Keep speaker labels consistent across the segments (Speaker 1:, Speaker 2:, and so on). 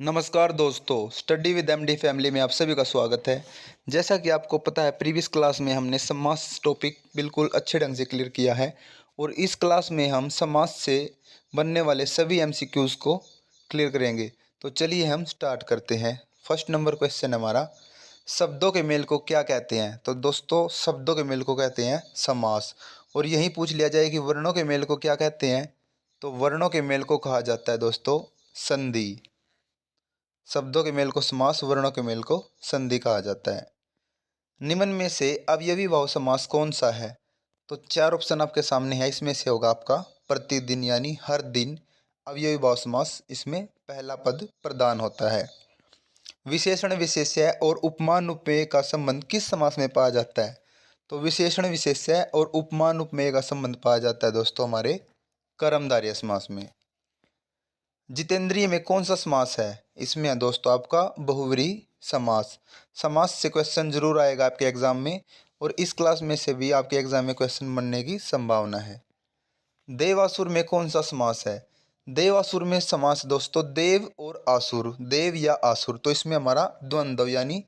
Speaker 1: नमस्कार दोस्तों, study with MD family में आप सभी का स्वागत है। जैसा कि आपको पता है, प्रीवियस क्लास में हमने समास टॉपिक बिल्कुल अच्छे ढंग से क्लियर किया है और इस क्लास में हम समास से बनने वाले सभी एमसीक्यूज़ को क्लियर करेंगे। तो चलिए हम स्टार्ट करते हैं। फर्स्ट नंबर क्वेश्चन हमारा, शब्दों के मेल को क्या कहते हैं? तो दोस्तों, शब्दों के मेल को कहते हैं समास। और यही पूछ लिया जाए कि वर्णों के मेल को क्या कहते हैं? तो वर्णों के मेल को कहा जाता है दोस्तों संधि। शब्दों के मेल को समास, वर्णों के मेल को संधि कहा जाता है। निम्न में से अवयवी भाव समास कौन सा है? तो चार ऑप्शन आपके सामने है, इसमें से होगा आपका प्रतिदिन यानी हर दिन अवयवी भाव समास। इसमें पहला पद प्रधान होता है। विशेषण विशेष्य और उपमान उपमेय का संबंध किस समास में पाया जाता है? तो विशेषण विशेष्य और उपमान उपमेय का संबंध पाया जाता है दोस्तों हमारे कर्मधारय समास में। जितेंद्रिय में कौन सा समास है? इसमें है दोस्तों आपका बहुव्रीहि समास। समास से क्वेश्चन जरूर आएगा आपके एग्जाम में और इस क्लास में से भी आपके एग्जाम में क्वेश्चन बनने की संभावना है। देवासुर में कौन सा समास है? देवासुर में समास दोस्तों देव और आसुर, देव या आसुर। तो इसमें हमारा द्वंद्व यानी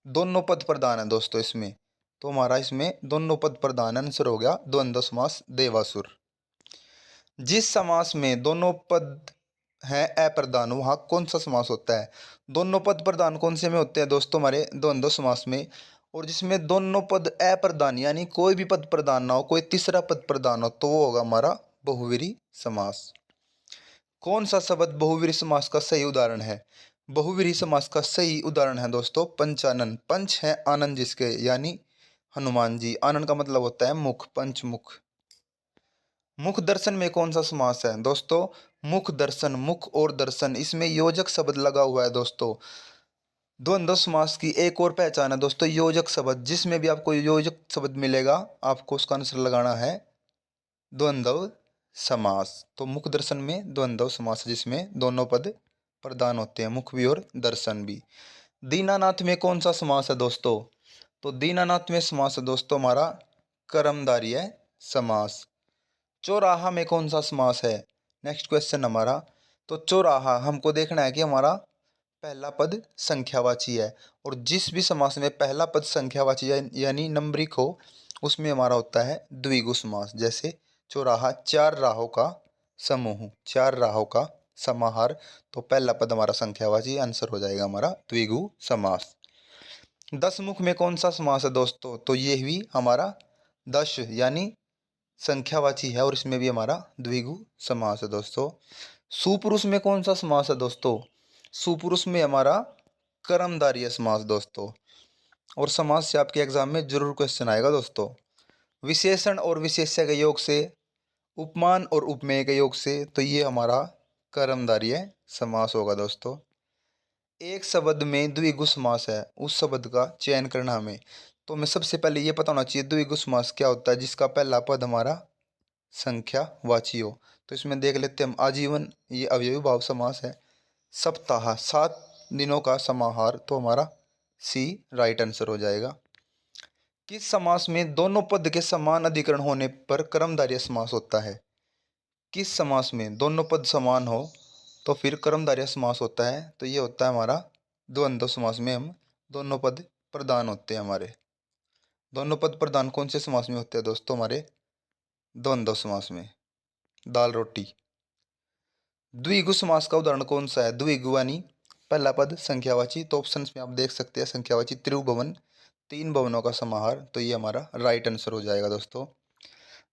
Speaker 1: दोनों पद प्रधान है दोस्तों इसमें। तो हमारा इसमें दोनों पद प्रधान, आंसर हो गया द्वंद्व समास देवासुर। जिस समास में दोनों पद हैं अप्रधान, वहाँ कौन सा समास होता है? दोनों पद प्रधान कौन से में होते हैं दोस्तों? हमारे द्वंद्व समास में। और जिसमें दोनों पद अप्रधान यानी कोई भी पद प्रधान ना हो, कोई तीसरा पद प्रधान हो, तो वो होगा हमारा बहुव्रीहि समास। कौन सा शब्द बहुव्रीहि समास का सही उदाहरण है? बहुव्रीहि समास का सही उदाहरण है दोस्तों पंचानन। पंच है आनंद जिसके, यानी हनुमान जी। आनंद का मतलब होता है मुख, पंचमुख। मुख दर्शन में कौन सा समास है? दोस्तों मुख दर्शन, मुख और दर्शन, इसमें योजक शब्द लगा हुआ है दोस्तों। द्वंद्व समास की एक और पहचान है दोस्तों योजक शब्द। जिसमें भी आपको योजक शब्द मिलेगा आपको उसका आंसर लगाना है द्वंद्व समास। तो मुख दर्शन में द्वंद्व समास है जिसमें दोनों पद प्रधान होते हैं, मुख भी और दर्शन भी। दीनानाथ में कौन सा समास है दोस्तों? तो दीनानाथ में समास है दोस्तों हमारा कर्मधारय समास। चौराहा में कौन सा समास है? नेक्स्ट क्वेश्चन हमारा। तो चौराहा हमको देखना है कि हमारा पहला पद संख्यावाची है और जिस भी समास में पहला पद संख्यावाची यानी नंबरिक हो उसमें हमारा होता है द्विगु समास। जैसे चौराहा, चार राहों का समूह, चार राहों का समाहार। तो पहला पद हमारा संख्यावाची, आंसर हो जाएगा हमारा द्विगु समास। दशमुख में कौन सा समास है दोस्तों? तो ये भी हमारा दश यानी संख्यावाची है और इसमें भी हमारा द्विगु समास है दोस्तों। सुपुरुष में कौन सा समास है दोस्तों? सुपुरुष में हमारा कर्मधारय समास दोस्तों। और समास से आपके एग्जाम में जरूर क्वेश्चन आएगा दोस्तों। विशेषण और विशेष्य के योग से, उपमान और उपमेय के योग से, तो ये हमारा कर्मधारय समास होगा दोस्तों। एक शब्द में द्विगु समास है, उस शब्द का चयन करना हमें। तो हमें सबसे पहले ये पता होना चाहिए द्विगु समास क्या होता है, जिसका पहला पद हमारा संख्यावाची हो। तो इसमें देख लेते हैं हम आजीवन, ये अवयवी भाव समास है। सप्ताह, 7 दिनों का समाहार। तो हमारा सी राइट आंसर हो जाएगा। किस समास में दोनों पद के समान अधिकरण होने पर कर्मधारय समास होता है? किस समास में दोनों पद समान हो तो फिर कर्मधारय समास होता है? तो ये होता है हमारा द्वंद्व समास में हम दोनों पद प्रधान होते हैं हमारे। दोनों पद प्रधान कौन से समास में होते हैं दोस्तों? हमारे द्वंद्व समास में। दाल रोटी। द्विगु समास का उदाहरण कौन सा है? द्विगु यानी पहला पद संख्यावाची। तो ऑप्शंस में आप देख सकते हैं संख्यावाची त्रिभुवन, 3 भवनों का समाहार। तो ये हमारा राइट आंसर हो जाएगा दोस्तों।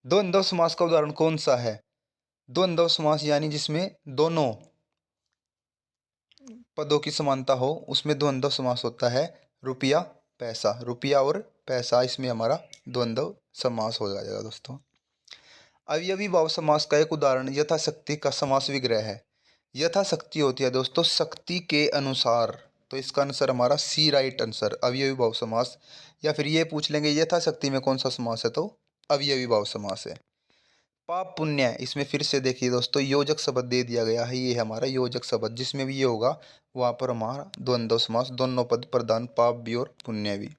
Speaker 1: द्वंद्व समास का उदाहरण कौन सा है? द्वंद्व समास यानी जिसमें दोनों पदों की समानता हो उसमें द्वंद्व समास होता है। रुपया पैसा, रुपया और पैसा, इसमें हमारा द्वंद्व समास हो जाएगा दोस्तों। अवयवी भाव समास का एक उदाहरण यथाशक्ति का समास विग्रह है। यथाशक्ति होती है दोस्तों शक्ति के अनुसार। तो इसका आंसर हमारा सी राइट आंसर, अवयवी भाव समास। या फिर ये पूछ लेंगे यथाशक्ति में कौन सा समास है, तो अवयवी भाव समास है। पाप पुण्य, इसमें फिर से देखिए दोस्तों योजक शब्द दे दिया गया है, ये है हमारा योजक शब्द। जिसमें भी ये होगा वहाँ पर हमारा द्वंद्व समास, दोनों पद प्रधान, पाप भी और पुण्य भी।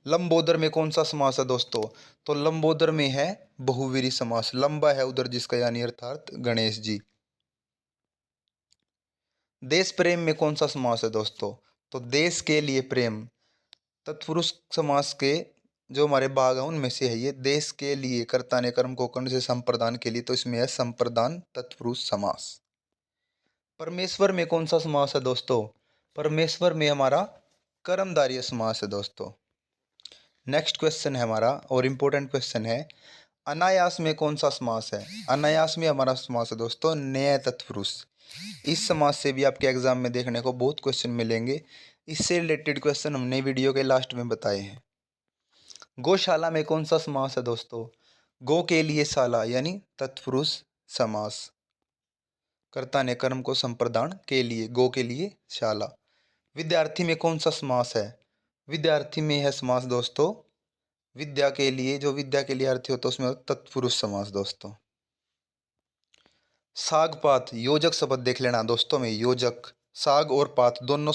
Speaker 1: लंबोदर में कौन सा समास है दोस्तों? तो लंबोदर में है बहुव्रीहि समास। लंबा है उदर जिसका, यानी अर्थात गणेश जी। देश प्रेम में कौन सा समास है दोस्तों? तो देश के लिए प्रेम तत्पुरुष समास के जो हमारे भाग हैं उनमें से है ये। देश के लिए कर्ता ने कर्म को कर्ण से संप्रदान के लिए, तो इसमें है संप्रदान तत्पुरुष समास। परमेश्वर में कौन सा समास है दोस्तों? परमेश्वर में हमारा कर्मधारय समास है दोस्तों। नेक्स्ट क्वेश्चन है हमारा और इम्पोर्टेंट क्वेश्चन है, अनायास में कौन सा समास है? अनायास में हमारा समास है दोस्तों न्याय तत्पुरुष। इस समास से भी आपके एग्जाम में देखने को बहुत क्वेश्चन मिलेंगे। इससे रिलेटेड क्वेश्चन हमने वीडियो के लास्ट में बताए हैं। गौशाला में कौन सा समास है दोस्तों? गो के लिए शाला यानी तत्पुरुष समास। कर्ता ने कर्म को संप्रदान के लिए, गो के लिए शाला। विद्यार्थी में कौन सा समास है? विद्यार्थी में है समास दोस्तों विद्या के लिए, जो विद्या के लिए अर्थी होता है उसमें तत्पुरुष समास दोस्तों। साग पात योजक शब्द देख लेना दोस्तों में। योजक, साग और पात दोनों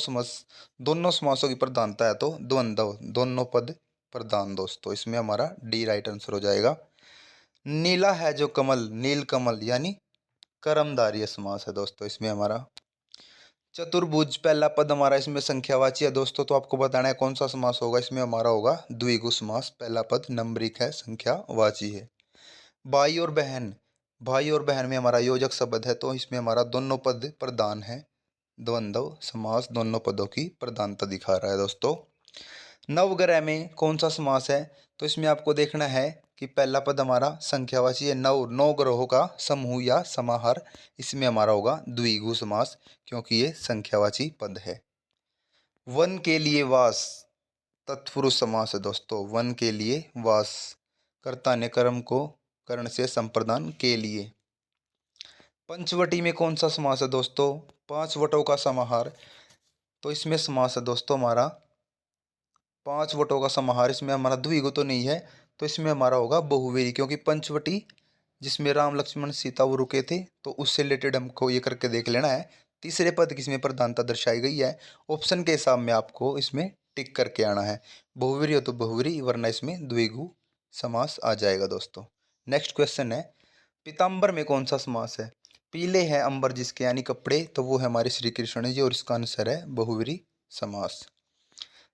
Speaker 1: समासों की प्रधानता है, तो द्वंद्व दोनों पद प्रधान दोस्तों। इसमें हमारा डी राइट आंसर हो जाएगा। नीला है जो कमल, नील कमल यानी कर्मधारय समास है दोस्तों। इसमें हमारा चतुर्भुज पहला पद हमारा इसमें संख्यावाची है दोस्तों, तो आपको बताना है कौन सा समास होगा। इसमें हमारा होगा द्विगु समास। पहला पद नंबरिक है, संख्यावाची है। भाई और बहन, भाई और बहन में हमारा योजक शब्द है, तो इसमें हमारा दोनों पद प्रधान है। द्वंद्व समास दोनों पदों की प्रधानता दिखा रहा है दोस्तों। नवग्रह में कौन सा समास है? तो इसमें आपको देखना है कि पहला पद हमारा संख्यावाची है। नौ ग्रहों का समूह या समाहार। इसमें हमारा होगा द्विगु समास, क्योंकि ये संख्यावाची पद है। वन के लिए वास तत्पुरुष समास है दोस्तों। वन के लिए वास, कर्ता ने कर्म को कर्ण से संप्रदान के लिए। पंचवटी में कौन सा समास है दोस्तों? पांच वटों का समाहार, तो इसमें समास है दोस्तों हमारा पांच वटों का समाहार। इसमें हमारा द्विगु तो नहीं है, तो इसमें हमारा होगा बहुवीरी, क्योंकि पंचवटी जिसमें राम लक्ष्मण सीता वो रुके थे, तो उससे रिलेटेड हमको ये करके देख लेना है। तीसरे पद की इसमें प्रधानता दर्शाई गई है। ऑप्शन के हिसाब में आपको इसमें टिक करके आना है। बहुवीरी हो तो बहुवीरी, वरना इसमें द्विगु समास आ जाएगा दोस्तों। नेक्स्ट क्वेश्चन है, पीताम्बर में कौन सा समास है? पीले हैं अंबर जिसके यानी कपड़े, तो वो है हमारे श्री कृष्ण जी, और इसका आंसर है बहुवीरी समास।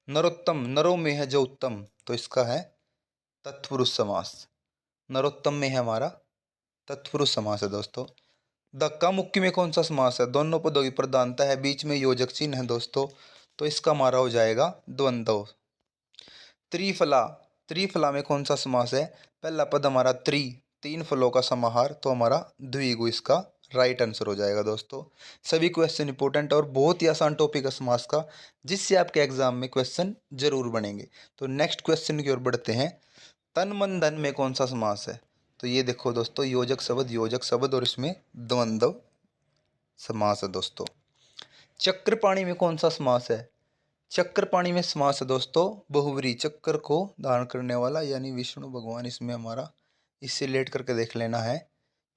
Speaker 1: नरोत्तम, नरों में है जो उत्तम, तो इसका है तत्पुरुष समास। नरोत्तम में है हमारा तत्पुरुष समास है दोस्तों। धक्का मुक्की में कौन सा समास है? दोनों पदों की प्रधानता है, बीच में योजक चिन्ह है दोस्तों, तो इसका हमारा हो जाएगा द्वंद्व। त्रिफला, त्रिफला में कौन सा समास है? पहला पद हमारा तीन फलों का समाहार, तो हमारा द्विगु इसका राइट आंसर हो जाएगा दोस्तों। सभी क्वेश्चन इंपॉर्टेंट और बहुत ही आसान टॉपिक है समास का, जिससे आपके एग्जाम में क्वेश्चन जरूर बनेंगे। तो नेक्स्ट क्वेश्चन की ओर बढ़ते हैं। तन मन धन में कौन सा समास है? तो ये देखो दोस्तों, योजक शब्द और इसमें द्वंद्व समास है दोस्तों। चक्रपाणी में कौन सा समास है? चक्रपाणी में समास है दोस्तों बहुव्रीहि, चक्र को धारण करने वाला यानी विष्णु भगवान। इसमें हमारा इससे रिलेट करके देख लेना है,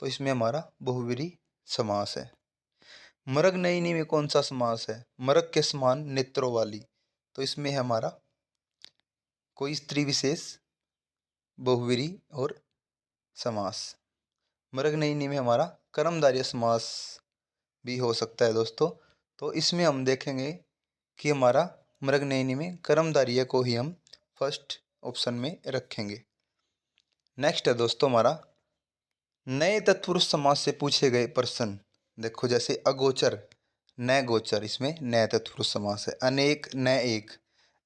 Speaker 1: तो इसमें हमारा बहुव्रीहि समास है। मृग नयनी में कौन सा समास है? मृग के समान नेत्रों वाली, तो इसमें है हमारा कोई स्त्री विशेष बहुव्रीहि और समास। मृग नयनी में हमारा कर्मधारय समास भी हो सकता है दोस्तों, तो इसमें हम देखेंगे कि हमारा मृग नयनी में कर्मधारय को ही हम फर्स्ट ऑप्शन में रखेंगे। नेक्स्ट है दोस्तों हमारा नए तत्पुरुष समास से पूछे गए प्रश्न। देखो जैसे अगोचर, न गोचर, इसमें नए तत्पुरुष समास है। अनेक, न एक।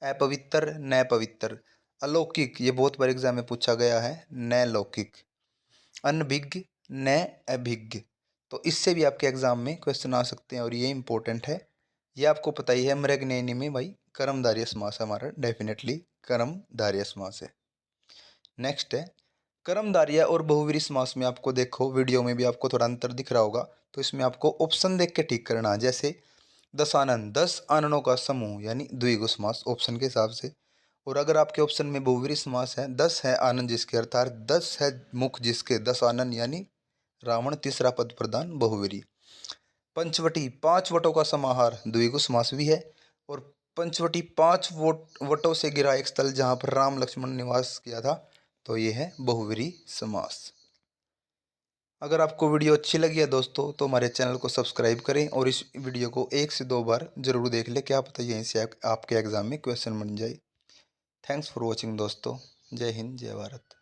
Speaker 1: अपवित्र, न पवित्र। अलौकिक, ये बहुत बार एग्जाम में पूछा गया है, न लौकिक। अनभिज्ञ, न अभिज्ञ, तो इससे भी आपके एग्जाम में क्वेश्चन आ सकते हैं और ये इंपॉर्टेंट है। ये आपको पता ही है, मृग नयनी में भाई कर्मधारय समास है हमारा, डेफिनेटली कर्मधारय समास है। नेक्स्ट है कर्मधारय और बहुव्रीहि समास में आपको देखो वीडियो में भी आपको थोड़ा अंतर दिख रहा होगा, तो इसमें आपको ऑप्शन देख के ठीक करना है। जैसे दशानन, 10 आननों का समूह यानी द्विगु समास ऑप्शन के हिसाब से। और अगर आपके ऑप्शन में बहुव्रीहि समास है, 10 है आनन जिसके, अर्थात 10 है मुख जिसके, 10 आनन यानी रावण, तीसरा पद प्रधान बहुव्रीहि। पंचवटी, 5 वटों का समाहार द्विगु समास भी है। और पंचवटी 5 वटों से घिरा एक स्थल जहाँ पर राम लक्ष्मण निवास किया था, तो ये है बहुव्रीहि समास। अगर आपको वीडियो अच्छी लगी है दोस्तों तो हमारे चैनल को सब्सक्राइब करें और इस वीडियो को 1 से 2 बार ज़रूर देख लें, क्या पता यहीं से आपके एग्ज़ाम में क्वेश्चन बन जाए। थैंक्स फॉर वॉचिंग दोस्तों। जय हिंद, जय भारत।